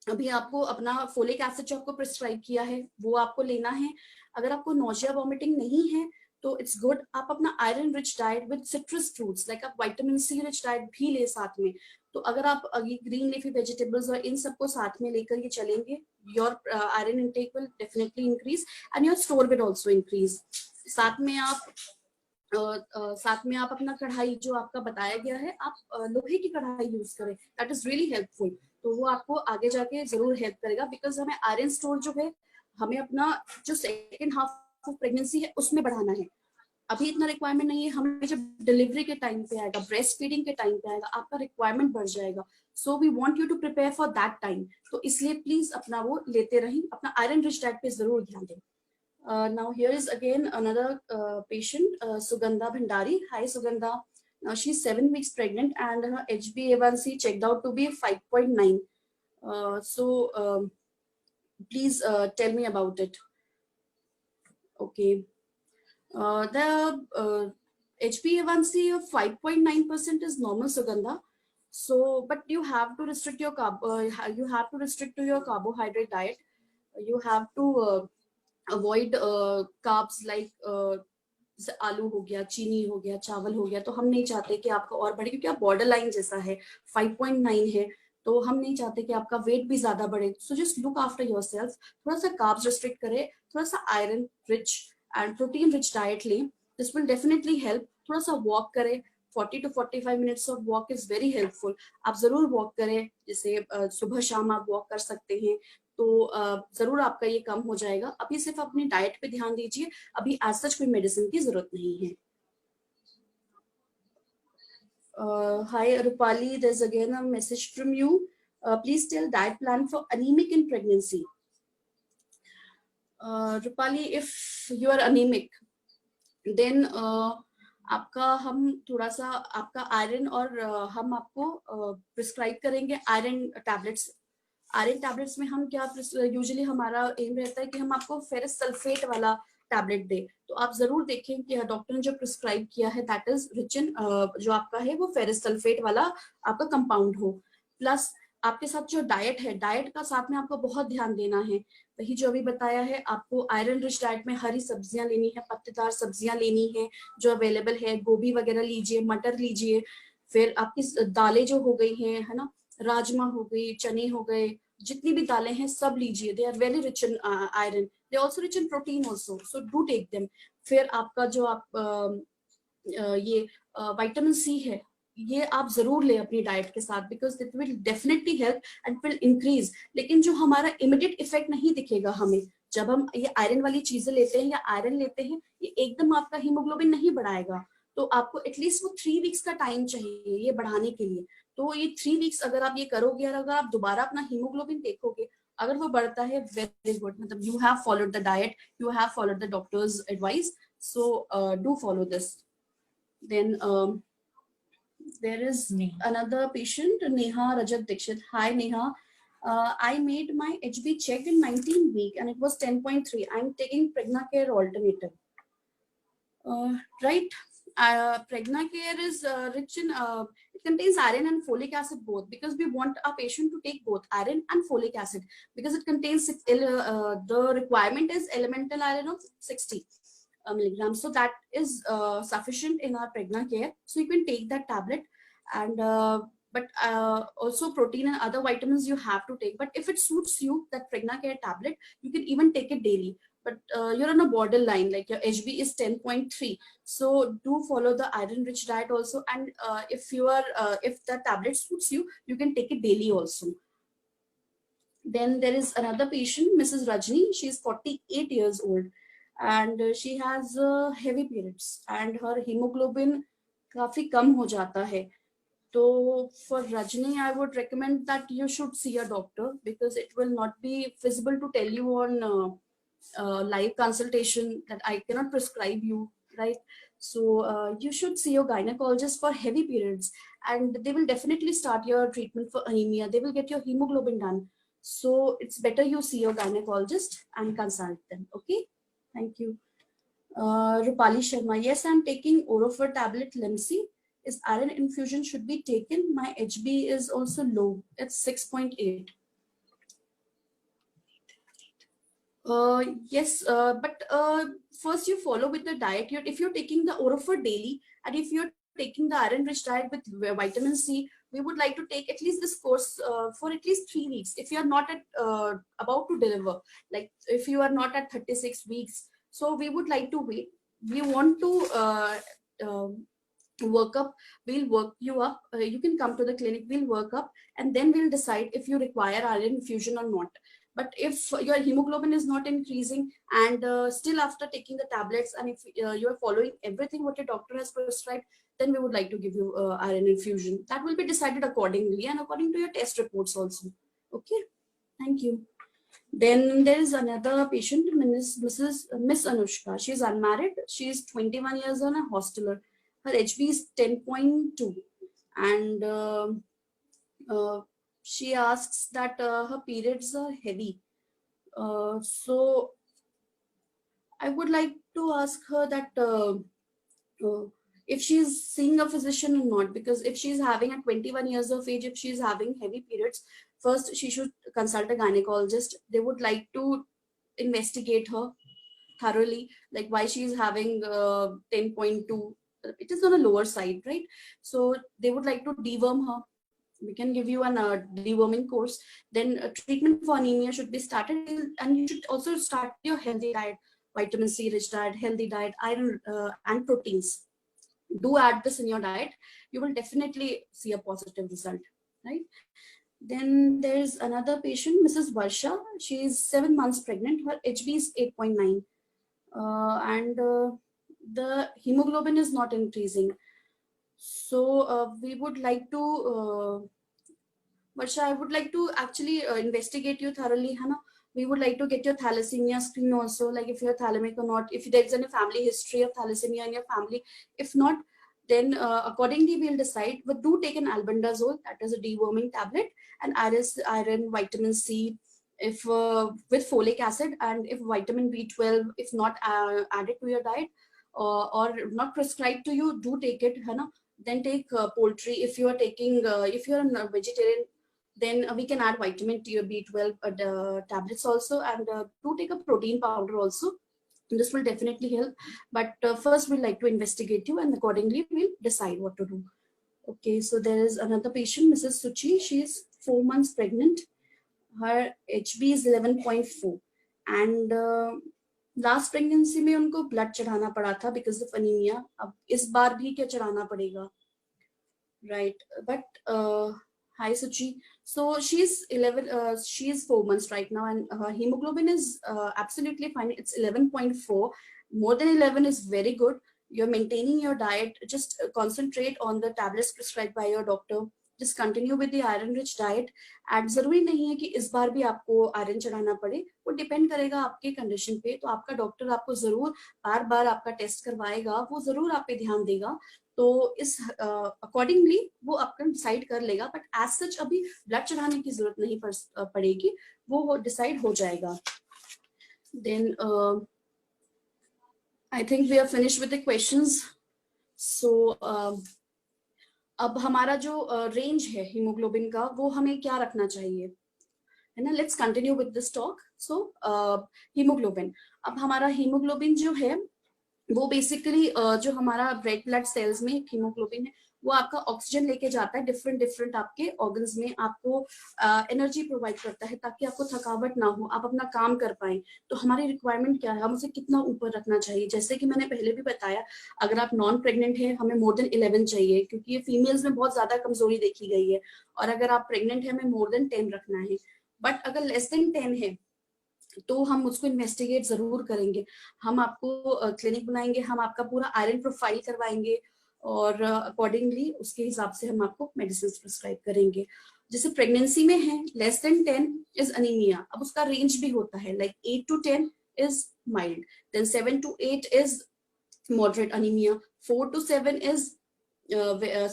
अभी आपको अपना folic acid जो आपको prescribe किया है वो आपको लेना है। अगर आपको नोजिया वॉमिटिंग नहीं है तो इट्स गुड, आप अपना iron rich diet with citrus fruits, like आप विटामिन सी रिच डाइट भी ले साथ में। तो अगर आप ग्रीन लीफी वेजिटेबल्स और इन सबको साथ में लेकर ये चलेंगे, your iron intake will definitely increase and your store will also increase. साथ में आप अपना कढ़ाई जो आपका बताया गया है, आप लोहे की कढ़ाई यूज करें, दैट इज रियली हेल्पफुल। तो वो आपको आगे जाके जरूर हेल्प करेगा, बिकॉज हमें आयरन स्टोर जो है हमें अपना जो सेकेंड हाफ ऑफ प्रेगनेंसी है उसमें बढ़ाना है। अभी इतना रिक्वायरमेंट नहीं है, हमें जब डिलीवरी के टाइम पे आएगा, ब्रेस्ट फीडिंग के टाइम पे आएगा, आपका रिक्वायरमेंट बढ़ जाएगा। So we want you to prepare for that time. तो इसलिए प्लीज अपना वो लेते रहें, अपना आयरन रिच डाइट पे जरूर ध्यान दें। Now here is again another patient, Sugandha Bhandari. Hi Sugandha. Now she's 7 weeks pregnant and her HbA1c checked out to be 5.9. Please tell me about it. Okay. The HbA1c of 5.9% is normal, Sugandha. So, but you have to restrict your you have to restrict to your carbohydrate diet. You have to avoid carbs like जैसे आलू हो गया, चीनी हो गया, चावल हो गया. तो हम नहीं चाहते कि आपका और बढ़े, क्योंकि आप बॉर्डर लाइन जैसा है, 5.9 है, तो हम नहीं चाहते कि आपका वेट भी ज्यादा बढ़े. So just look after yourself. थोड़ा सा कार्ब्स रिस्ट्रिक्ट करें, थोड़ा सा iron rich and protein rich diet लें. This will definitely help. थोड़ा सा वॉक करें. 40 to 45 minutes of walk is very helpful. आप जरूर वॉक करें. जैसे सुबह शाम आप वॉक कर सकते हैं, तो जरूर आपका ये कम हो जाएगा. अभी सिर्फ अपनी डाइट पे ध्यान दीजिए. अभी एज सच कोई मेडिसिन की जरूरत नहीं है. Hi Rupali, there's again a message from you. Please tell diet plan for anemic in pregnancy. Rupali, if you are anemic, then आपका हम थोड़ा सा आपका आयरन और हम आपको प्रिस्क्राइब करेंगे आयरन टैबलेट्स. आयरन टैबलेट्स में हम क्या यूजुअली हमारा एम रहता है कि हम आपको फेरस सल्फेट वाला टैबलेट दे. तो आप जरूर देखें कि डॉक्टर ने जो प्रिस्क्राइब किया है दैट इज रिच इन जो आपका है वो फेरस सल्फेट वाला आपका कंपाउंड हो. प्लस आपके साथ जो डाइट है, डाइट का साथ में आपको बहुत ध्यान देना है. वही जो अभी बताया है, आपको आयरन रिच डाइट में हरी सब्जियां लेनी है, पत्तेदार सब्जियां लेनी है जो अवेलेबल है. गोभी वगैरह लीजिए, मटर लीजिए. फिर आपकी दालें जो हो गई हैं, है ना, राजमा हो गई, चने हो गए, जितनी भी दालें हैं सब लीजिए. They are very rich in iron. They also rich in protein also, so do take them. फिर आपका जो आप ये विटामिन सी है, ये आप जरूर ले अपनी डाइट के साथ, because it will definitely help and will increase. लेकिन जो हमारा इमीडिएट इफेक्ट नहीं दिखेगा हमें जब हम ये आयरन वाली चीजें लेते हैं या आयरन लेते हैं, ये एकदम आपका हीमोग्लोबिन नहीं बढ़ाएगा. तो आपको एटलीस्ट वो 3 वीक्स का टाइम चाहिए ये बढ़ाने के लिए. तो ये 3 वीक्स अगर आप ये करोगे और अगर आप दोबारा अपना हीमोग्लोबिन देखोगे, अगर वो बढ़ता है, वेरी गुड. मतलब you have followed the diet, you have followed the doctors advice. So do follow this. Then there is another patient, Neha Rajat Dixit. Hi Neha. I made my HB checked in 19 week and it was 10.3. I'm taking Pregnacare alternative. Right. Pregnacare is rich in, it contains iron and folic acid both, because we want our patient to take both iron and folic acid, because it contains the requirement is elemental iron of 60 milligrams. So that is sufficient in our Pregnacare. So you can take that tablet. And but also protein and other vitamins you have to take. But if it suits you, that Pregnacare tablet, you can even take it daily. But you're on a borderline, like your HB is 10.3. So do follow the iron rich diet also. And if the tablet suits you, you can take it daily also. Then there is another patient, Mrs. Rajni. She's 48 years old and she has heavy periods and her hemoglobin काफी कम हो जाता है. So for Rajni, I would recommend that you should see a doctor, because it will not be feasible to tell you on live consultation that I cannot prescribe you, right? So you should see your gynecologist for heavy periods, and they will definitely start your treatment for anemia. They will get your hemoglobin done. So it's better you see your gynecologist and consult them. Okay, thank you. Rupali Sharma, yes, I'm taking Orofer tablet Lemsi. Is iron infusion should be taken? My HB is also low. It's 6.8. Yes, but first you follow with the diet. If you're taking the Orofer daily, and if you're taking the iron-rich diet with vitamin C, we would like to take at least this course for at least 3 weeks. If you are not at about to deliver, like if you are not at 36 weeks, so we would like to wait. We want to work up. We'll work you up. You can come to the clinic. We'll work up, and then we'll decide if you require iron infusion or not. But if your hemoglobin is not increasing and still after taking the tablets, and if you're following everything what your doctor has prescribed, then we would like to give you iron infusion. That will be decided accordingly and according to your test reports also. Okay, thank you. Then there is another patient, Miss Anushka. She is unmarried. She is 21 years old and a hosteler. Her HB is 10.2 and she asks that her periods are heavy. So I would like to ask her that if she's seeing a physician or not, because if she's having at 21 years of age, if she's having heavy periods, first she should consult a gynecologist. They would like to investigate her thoroughly, like why she's having 10.2. It is on a lower side, right? So they would like to deworm her. We can give you an deworming course. Then treatment for anemia should be started, and you should also start your healthy diet, vitamin C rich diet, healthy diet, iron and proteins. Do add this in your diet. You will definitely see a positive result, right? Then there's another patient, Mrs. Varsha. She is 7 months pregnant. Her HB is 8.9, and the hemoglobin is not increasing. So we would like to Varsha, I would like to actually investigate you thoroughly, Hannah. We would like to get your thalassemia screen also, like if you're thalamic or not, if there's any family history of thalassemia in your family. If not, then accordingly we'll decide. But do take an albendazole, that is a deworming tablet, and iron, vitamin C, if with folic acid, and if vitamin B12, if not added to your diet or not prescribed to you, do take it, Hannah. Then take poultry. If you are taking, if you're a vegetarian, then we can add vitamin to your B12 tablets also, and do take a protein powder also. This will definitely help. But first we'd like to investigate you, and accordingly we'll decide what to do. Okay, so there is another patient, Mrs. Suchi. She is 4 months pregnant. Her HB is 11.4, and last pregnancy में उनको blood चढ़ाना पड़ा था because of anaemia. अब इस बार भी क्या चढ़ाना पड़ेगा, right? But hi Suchi. So she's 11, she's 4 months right now, and her hemoglobin is absolutely fine. It's 11.4. More than 11 is very good. You're maintaining your diet. Just concentrate on the tablets prescribed by your doctor. Just continue with the iron rich diet. And जरूरी नहीं है कि इस बार भी आपको iron चढ़ाना पड़े. वो डिपेंड करेगा आपके कंडीशन पे. तो आपका डॉक्टर आपको जरूर बार बार आपका टेस्ट करवाएगा, वो जरूर आप पे ध्यान देगा. तो इस अकॉर्डिंगली वो आपका डिसाइड कर लेगा. बट एज सच अभी ब्लड चढ़ाने की जरूरत नहीं पड़ेगी, वो डिसाइड हो जाएगा. Then I think we are finished with the questions. So अब हमारा जो रेंज है हीमोग्लोबिन का, वो हमें क्या रखना चाहिए, है ना? Let's continue with this talk. So haemoglobin, अब हमारा हीमोग्लोबिन जो है वो बेसिकली जो हमारा रेड ब्लड सेल्स में हीमोग्लोबिन है, वो आपका ऑक्सीजन लेके जाता है डिफरेंट डिफरेंट आपके ऑर्गन्स में, आपको एनर्जी प्रोवाइड करता है ताकि आपको थकावट ना हो, आप अपना काम कर पाए. तो हमारी रिक्वायरमेंट क्या है, हम उसे कितना ऊपर रखना चाहिए? जैसे कि मैंने पहले भी बताया, अगर आप नॉन प्रेग्नेंट है हमें मोर देन 11 चाहिए, क्योंकि ये फीमेल्स में बहुत ज्यादा कमजोरी देखी गई है. और अगर आप प्रेग्नेंट है हमें मोर देन 10 रखना है. बट अगर लेस देन 10 है तो हम उसको इन्वेस्टिगेट जरूर करेंगे. हम आपको क्लिनिक बुलाएंगे, हम आपका पूरा आयरन प्रोफाइल करवाएंगे, और अकॉर्डिंगली उसके हिसाब से हम आपको मेडिसिन प्रिस्क्राइब करेंगे. जैसे प्रेगनेंसी में है लेस देन 10 इज अनीमिया. अब उसका रेंज भी होता है, like 8 to 10 is mild, then 7 to 8 is moderate anemia, 4 to 7 is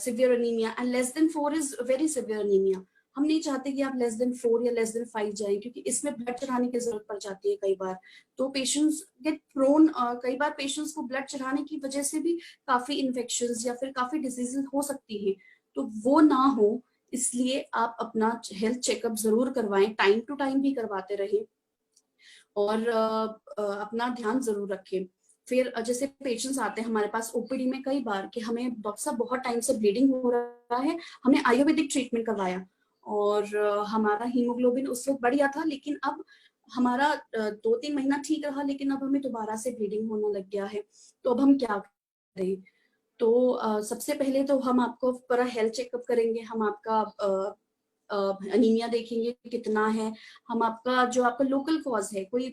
severe anemia, and less than 4 is very severe anemia. हम नहीं चाहते कि आप लेस देन 4 या लेस देन 5 जाएं, क्योंकि इसमें ब्लड चढ़ाने की जरूरत पड़ जाती है कई बार. तो पेशेंट्स गेट प्रोन, कई बार पेशेंट्स को ब्लड चढ़ाने की वजह से भी काफी इन्फेक्शंस या फिर काफी डिजीजेस हो सकती हैं. तो वो ना हो, इसलिए आप अपना हेल्थ चेकअप जरूर करवाएं, टाइम टू टाइम भी करवाते रहें, और अपना ध्यान जरूर रखें. फिर जैसे पेशेंट्स आते हैं हमारे पास ओपीडी में कई बार कि हमें डॉक्टर साहब बहुत टाइम से ब्लीडिंग हो रहा है, हमने आयुर्वेदिक ट्रीटमेंट करवाया और हमारा हीमोग्लोबिन उस वक्त बढ़ गया था, लेकिन अब हमारा 2-3 महीना ठीक रहा, लेकिन अब हमें दोबारा से ब्लीडिंग होने लग गया है. तो अब हम क्या करें? तो सबसे पहले तो हम आपको पूरा हेल्थ चेकअप करेंगे, हम आपका अनीमिया देखेंगे कितना है, हम आपका जो आपका लोकल कॉज है, कोई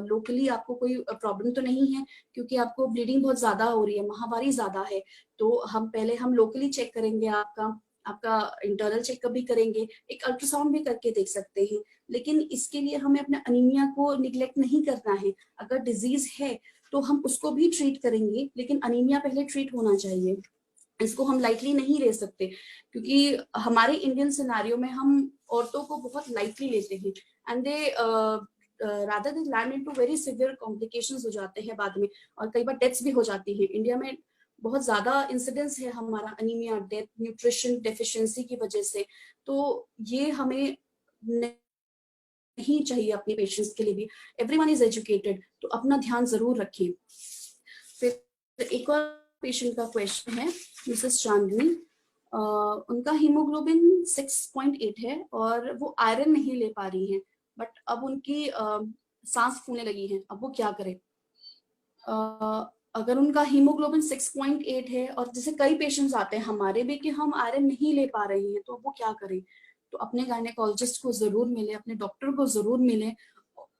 लोकली आपको कोई प्रॉब्लम तो नहीं है, क्योंकि आपको ब्लीडिंग बहुत ज्यादा हो रही है, महामारी ज्यादा है. तो हम पहले हम लोकली चेक करेंगे, आपका इंटरनल चेकअप भी करेंगे, एक अल्ट्रासाउंड भी करके देख सकते हैं. लेकिन इसके लिए हमें अपने अनीमिया को निग्लेक्ट नहीं करना है. अगर डिजीज है तो हम उसको भी ट्रीट करेंगे, लेकिन अनीमिया पहले ट्रीट होना चाहिए. इसको हम लाइटली नहीं ले सकते, क्योंकि हमारे इंडियन सिनारियो में हम औरतों को बहुत लाइटली लेते हैं, and they rather they land into very severe complications हो जाते हैं बाद में, और कई बार डेथ्स भी हो जाती है। इंडिया में बहुत ज्यादा इंसिडेंस है हमारा अनीमिया, डेथ, न्यूट्रिशन डेफिशिएंसी की वजह से। तो ये हमें नहीं चाहिए अपने पेशेंट्स के लिए भी। एवरीवन इज एजुकेटेड, तो अपना ध्यान जरूर रखें। फिर एक और पेशेंट का क्वेश्चन है, मिसेस चांदनी। उनका हीमोग्लोबिन 6.8 है और वो आयरन नहीं ले पा रही हैं, बट अब उनकी सांस फूलने लगी है, अब वो क्या करें? अगर उनका हीमोग्लोबिन 6.8 है, और जैसे कई पेशेंट्स आते हैं हमारे भी कि हम आयरन नहीं ले पा रहे हैं, तो अब वो क्या करें? तो अपने गायनेकोलॉजिस्ट को जरूर मिले, अपने डॉक्टर को जरूर मिले।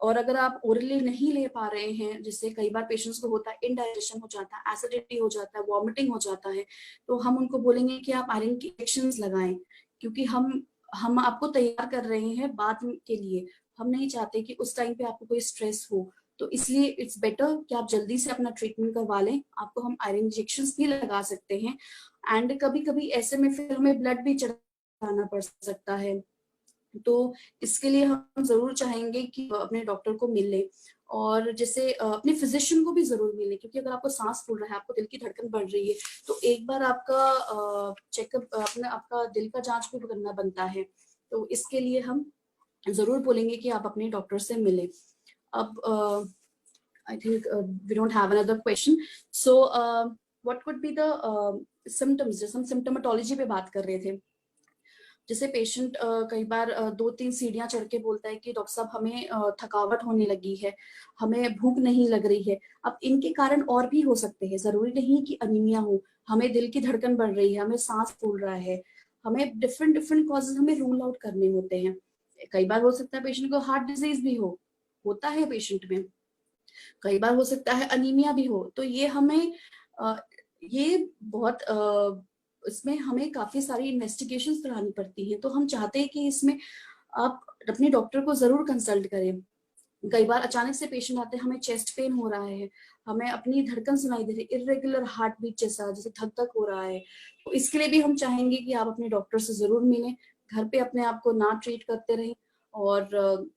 और अगर आप ओरली नहीं ले पा रहे हैं, जिससे कई बार पेशेंट्स को होता है इंडाइजेशन हो जाता है, एसिडिटी हो जाता है, वॉमिटिंग हो जाता है, तो हम उनको बोलेंगे कि आप आयरन की इंजेक्शंस लगाएं, क्योंकि हम आपको तैयार कर रहे हैं बाद के लिए। हम नहीं चाहते कि उस टाइम पे आपको कोई स्ट्रेस हो, तो इसलिए इट्स बेटर कि आप जल्दी से अपना ट्रीटमेंट करवा लें। आपको हम आयरन इंजेक्शंस भी लगा सकते हैं, एंड कभी कभी ऐसे में फिर हमें ब्लड भी चढ़ाना पड़ सकता है, तो इसके लिए हम जरूर चाहेंगे कि अपने डॉक्टर को मिल ले, और जैसे अपने फिजिशियन को भी जरूर मिले, क्योंकि अगर आपको सांस फूल रहा है, आपको दिल की धड़कन बढ़ रही है, तो एक बार आपका चेकअप, अपना आपका दिल का जांच भी करना बनता है। तो इसके लिए हम जरूर बोलेंगे कि आप अपने डॉक्टर से मिले। अब I think we don't have another question, so what could be the symptoms, जैसे हम सिम्टोमेटोलॉजी पे बात कर रहे थे। जैसे पेशेंट कई बार 2-3 सीढ़ियां चढ़ के बोलता है कि डॉक्टर साहब हमें थकावट होने लगी है, हमें भूख नहीं लग रही है। अब इनके कारण और भी हो सकते हैं, जरूरी नहीं कि अनीमिया हो। हमें दिल की धड़कन बढ़ रही है, हमें सांस फूल रहा है, हमें डिफरेंट डिफरेंट कॉजेज हमें रूल आउट करने होते हैं। कई बार हो सकता है पेशेंट को हार्ट डिजीज भी हो, होता है पेशेंट में। कई बार हो सकता है अनीमिया भी हो। तो ये हमें ये बहुत इसमें हमें काफी सारी इन्वेस्टिगेशंस करानी पड़ती हैं। तो हम चाहते हैं कि इसमें आप अपने डॉक्टर को जरूर कंसल्ट करें। कई बार अचानक से पेशेंट आते हैं, हमें चेस्ट पेन हो रहा है, हमें अपनी धड़कन सुनाई दे रही है, इरेगुलर हार्ट बीट जैसा, जैसे धक धक हो रहा है। तो इसके लिए भी हम चाहेंगे कि आप अपने डॉक्टर से जरूर मिलें, घर पे अपने आप को ना ट्रीट करते रहें, और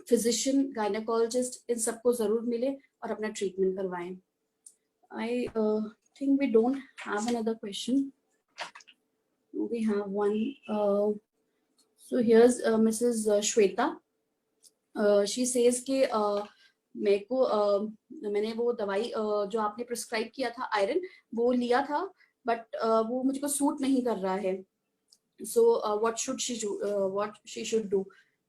फिजिशियन, गायनेकोलॉजिस्ट, इन सबको जरूर मिले और अपना ट्रीटमेंट करवाएं। I think we don't have another question. We have one. So here's Mrs. Shweta. She says कि मेरे को मैंने वो दवाई जो आपने प्रिस्क्राइब किया था आयरन, वो लिया था, बट वो मुझको सूट नहीं कर रहा है। So what she should do?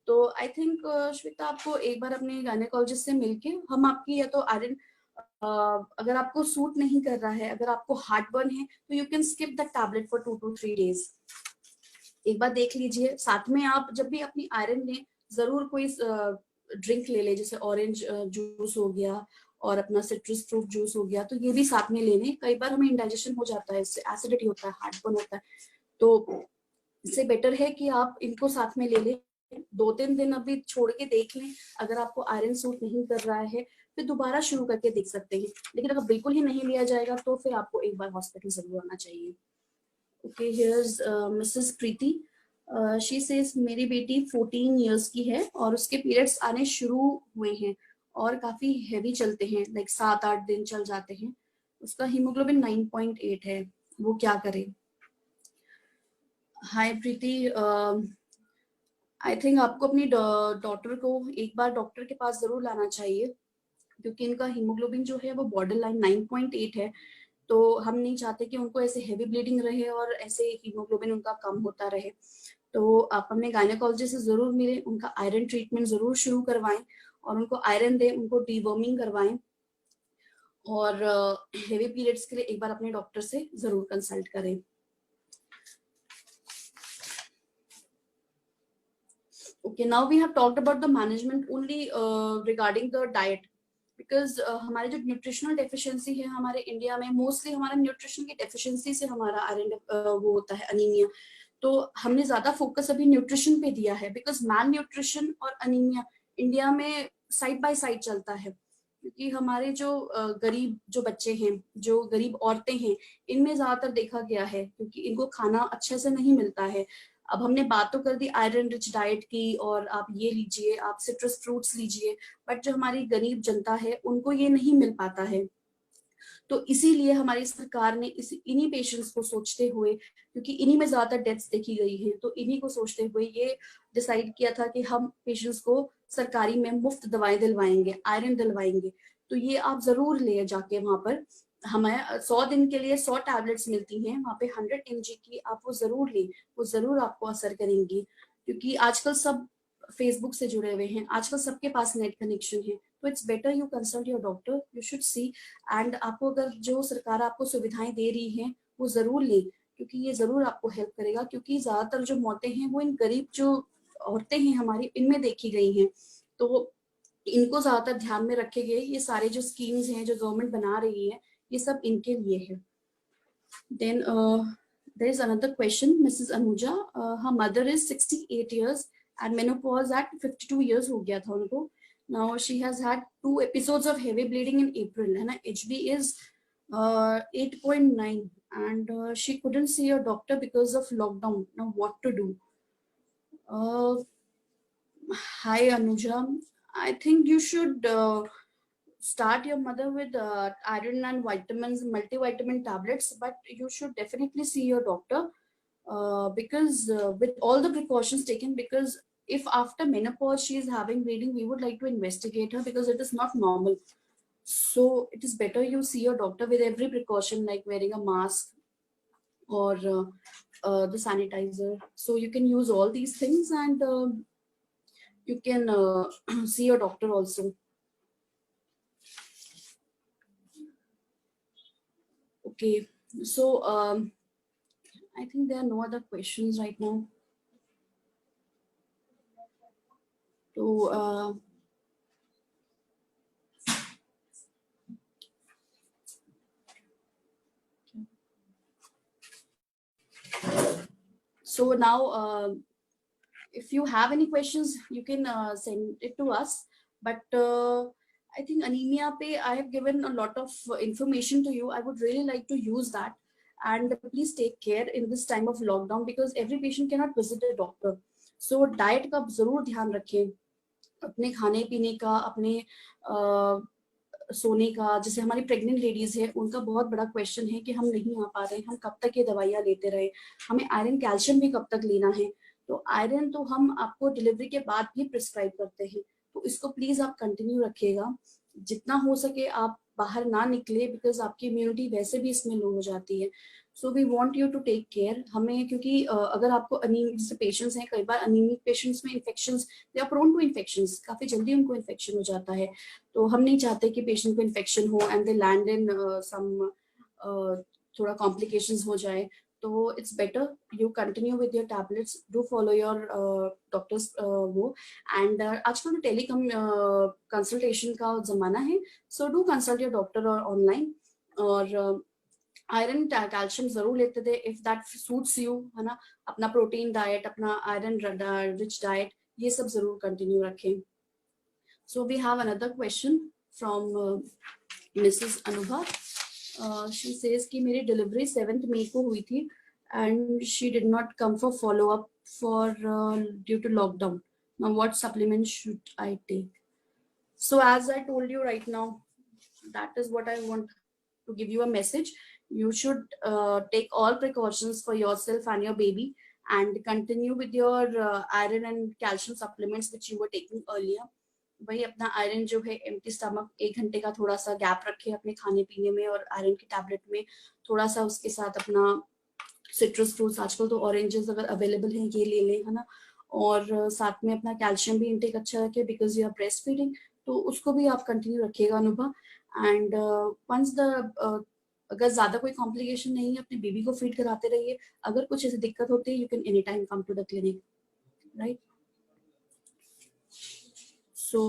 तो आई थिंक श्वेता, आपको एक बार अपने गायनेकोलॉजिस्ट से मिलके हम आपकी, या तो आयरन अगर आपको सूट नहीं कर रहा है, अगर आपको हार्ट बर्न है, तो you can skip the tablet for 2 to 3 days। एक बार देख लीजिए। साथ में आप जब भी अपनी आयरन लें, जरूर कोई ड्रिंक ले ले, जैसे ऑरेंज जूस हो गया और अपना सिट्रस फ्रूट जूस हो गया, तो ये भी साथ में लेने। कई बार हमें इंडाइजेशन हो जाता है, इससे एसिडिटी होता है, हार्ट बर्न होता है, तो इससे बेटर है कि आप इनको साथ में ले लें। 2-3 दिन अभी छोड़ के देख लें, अगर आपको आयरन सूट नहीं कर रहा है फिर दोबारा शुरू करके देख सकते हैं। लेकिन अगर बिल्कुल ही नहीं लिया जाएगा तो फिर आपको एक बार हॉस्पिटल जरूर आना चाहिए। Okay, here's Mrs Preeti. She says मेरी बेटी 14 इयर्स की है और उसके पीरियड्स आने शुरू हुए हैं और काफी हैवी चलते हैं, लाइक 7-8 दिन चल जाते हैं। उसका हीमोग्लोबिन 9.8 है, वो क्या करे? हाय प्रीति, आई थिंक आपको अपनी डॉटर को एक बार डॉक्टर के पास जरूर लाना चाहिए, क्योंकि इनका हीमोग्लोबिन जो है वो बॉर्डर लाइन 9.8 है। तो हम नहीं चाहते कि उनको ऐसे हैवी ब्लीडिंग रहे और ऐसे हीमोग्लोबिन उनका कम होता रहे। तो आप अपने गायनेकोलॉजिस्ट से जरूर मिलें, उनका आयरन ट्रीटमेंट जरूर शुरू करवाएं और उनको आयरन दें, उनको डीवर्मिंग करवाएं, और हेवी पीरियड्स के लिए एक बार अपने डॉक्टर से जरूर कंसल्ट करें। Okay, now we have talked about the management only regarding the diet, because हमारे जो न्यूट्रिशनल डेफिशिएंसी है हमारे इंडिया में, मोस्टली हमारा न्यूट्रिशन की डेफिशिएंसी से हमारा आयरन वो होता है अनीमिया। तो हमने ज्यादा फोकस अभी न्यूट्रिशन पे दिया है, बिकॉज मैल न्यूट्रिशन और अनीमिया इंडिया में साइड बाय साइड चलता है, क्योंकि हमारे जो गरीब जो बच्चे हैं, जो गरीब औरतें हैं, इनमें ज्यादातर देखा गया है क्योंकि इनको खाना अच्छे से नहीं मिलता है। अब हमने बात तो कर दी आयरन रिच डाइट की, और आप ये लीजिए, आप सिट्रस फ्रूट्स लीजिए, बट जो हमारी गरीब जनता है उनको ये नहीं मिल पाता है। तो इसीलिए हमारी सरकार ने इन्हीं पेशेंट्स को सोचते हुए, क्योंकि इन्हीं में ज्यादा डेथ्स देखी गई है, तो इन्हीं को सोचते हुए ये डिसाइड किया था कि हम पेशेंट्स को सरकारी में मुफ्त दवाएं दिलवाएंगे, आयरन दिलवाएंगे। तो ये आप जरूर ले जाके वहां पर, हमें 100 दिन के लिए 100 टैबलेट्स मिलती हैं वहां पे, 100 mg की, आप वो जरूर लें, वो जरूर आपको असर करेंगी। क्योंकि आजकल सब फेसबुक से जुड़े हुए हैं, आजकल सबके पास नेट कनेक्शन है, तो it's better you consult your doctor, you should see. And आपको अगर जो सरकार आपको सुविधाएं दे रही है वो जरूर लें, क्योंकि ये जरूर आपको हेल्प करेगा। क्योंकि ज्यादातर जो मौतें हैं वो इन गरीब जो औरतें हैं हमारी, इनमें देखी गई हैं। तो इनको ज्यादातर ध्यान में रखे गए ये सारे जो स्कीम्स हैं जो गवर्नमेंट बना रही है, ये सब इनके लिए है। Then there is another question, Mrs. Anuja. Her mother is 68 years and menopause at 52 years हो गया था उनको. Now she has had 2 episodes of heavy bleeding in April, है ना, HB is 8.9, and she couldn't see a doctor because of lockdown. Now what to do? Uh, Hi Anuja, I think you should start your mother with iron and vitamins, multivitamin tablets, but you should definitely see your doctor, because with all the precautions taken, because if after menopause she is having bleeding, we would like to investigate her because it is not normal. So it is better you see your doctor with every precaution, like wearing a mask or the sanitizer. So you can use all these things, and you can see your doctor also. Okay, so I think there are no other questions right now. So so now if you have any questions, you can send it to us. But I think anemia pe I have given a lot of information to you. I would really like to use that. And please take care in this time of lockdown, because every patient cannot visit a doctor. So diet का जरूर ध्यान रखें, अपने खाने पीने का, अपने सोने का। जैसे हमारी प्रेग्नेंट लेडीज है, उनका बहुत बड़ा क्वेश्चन है कि हम नहीं आ पा रहे हैं, हम कब तक ये दवाइयाँ लेते रहे, हमें आयरन कैल्शियम भी कब तक लेना है। तो आयरन तो हम आपको डिलीवरी के बाद भी प्रिस्क्राइब करते हैं, तो इसको प्लीज आप कंटिन्यू रखिएगा। जितना हो सके आप बाहर ना निकले, बिकॉज आपकी इम्यूनिटी वैसे भी इसमें लो हो जाती है। So we want you to take care हमें, क्योंकि अगर आपको अनीमिक जैसे पेशेंट्स हैं, कई बार अनीमिक पेशेंट्स में infections, they are prone to infections, काफी जल्दी उनको इन्फेक्शन हो जाता है। तो हम नहीं चाहते कि पेशेंट को इन्फेक्शन हो एंड दे लैंड इन सम थोड़ा कॉम्प्लिकेशंस हो जाए। तो it's better you continue with your tablets, do follow your doctors वो। एंड आजकल तो टेलीकम कंसल्टेशन का जमाना है, so do consult your doctor और ऑनलाइन। और आयरन कैल्शियम जरूर लेते थे इफ दैट सूट्स यू, है ना। अपना प्रोटीन डाइट, अपना आयरन रिच डाइट, ये सब जरूर कंटिन्यू रखें। So we have another question from Mrs. Anubha. She says कि मेरी डिलीवरी 7th May को हुई थी and she did not come for follow up for due to lockdown. Now what supplements should I take? So as I told you right now, that is what I want to give you a message. You should take all precautions for yourself and your baby, and continue with your iron and calcium supplements which you were taking earlier. वही अपना iron जो है empty stomach 1 घंटे का थोड़ा सा gap रखे अपने खाने पीने में और आयरन की टैबलेट में, थोड़ा सा उसके साथ अपना सिट्रस फ्रूट्स, आजकल तो ऑरेंजेस अगर अवेलेबल हैं ये ले लें, है ना। और साथ में अपना कैल्शियम भी इंटेक अच्छा रखे because you are breast feeding, तो उसको भी आप कंटिन्यू रखिएगा अनुभव। एंड वंस द अगर ज्यादा कोई कॉम्प्लिकेशन नहीं है, अपने बेबी को फीड कराते रहिए। अगर कुछ ऐसी दिक्कत होती है, you can any time come to the clinic, right. So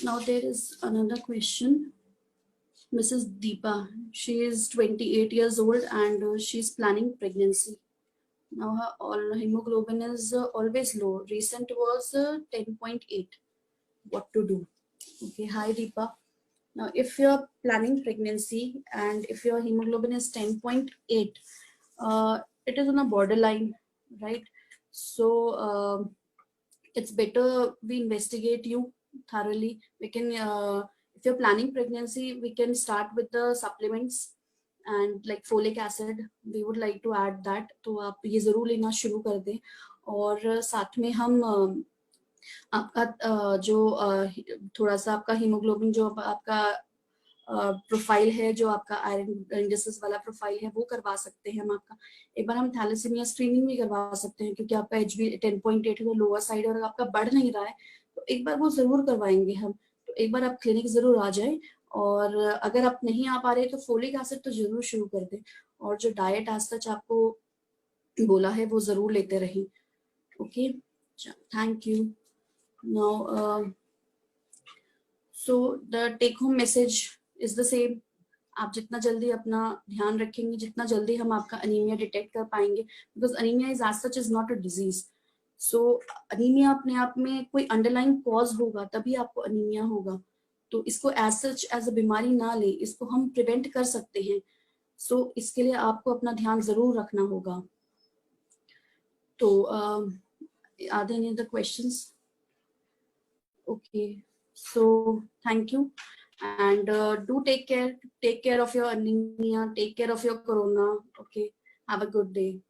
now there is another question. Mrs. Deepa, she is 28 years old and she's planning pregnancy. Now her all hemoglobin is always low. Recent was 10.8. what to do. Okay, hi Deepa. Now, if you're planning pregnancy and if your hemoglobin is 10.8, it is on a borderline, right? So it's better we investigate you thoroughly. We can, if you're planning pregnancy, we can start with the supplements and like folic acid. We would like to add that. तो आप ये जरूर लेना शुरू कर दें. और साथ में हम आपका जो थोड़ा सा आपका हीमोग्लोबिन जो आपका प्रोफाइल है, जो आपका आयरन डिसीज वाला प्रोफाइल है, वो करवा सकते हैं हम आपका. एक बार हम थैलेसीमिया स्क्रीनिंग भी करवा सकते हैं क्योंकि आपका HB 10.8 है तो लोअर साइड और आपका बढ़ नहीं रहा है, तो एक बार वो जरूर करवाएंगे हम. तो एक बार आप क्लिनिक जरूर आ जाए. और अगर आप नहीं आ पा रहे तो फोलिक एसिड तो जरूर शुरू कर दें. और जो डाइट आज तक आपको बोला है वो जरूर लेते रहें. Okay, thank you. Now so the take home message is the same. आप जितना जल्दी अपना ध्यान रखेंगे, जितना जल्दी हम आपका अनीमिया डिटेक्ट कर पाएंगे, because anaemia is as such is not a disease. So anaemia अपने आप में कोई अंडरलाइन कॉज होगा तभी आपको अनीमिया होगा. तो इसको एज सच एज अ बीमारी ना ले, इसको हम प्रिवेंट कर सकते हैं. सो इसके लिए आपको अपना ध्यान जरूर रखना होगा. तो are there any other questions? Okay, so thank you. And do take care of your anemia, take care of your corona. Okay, have a good day.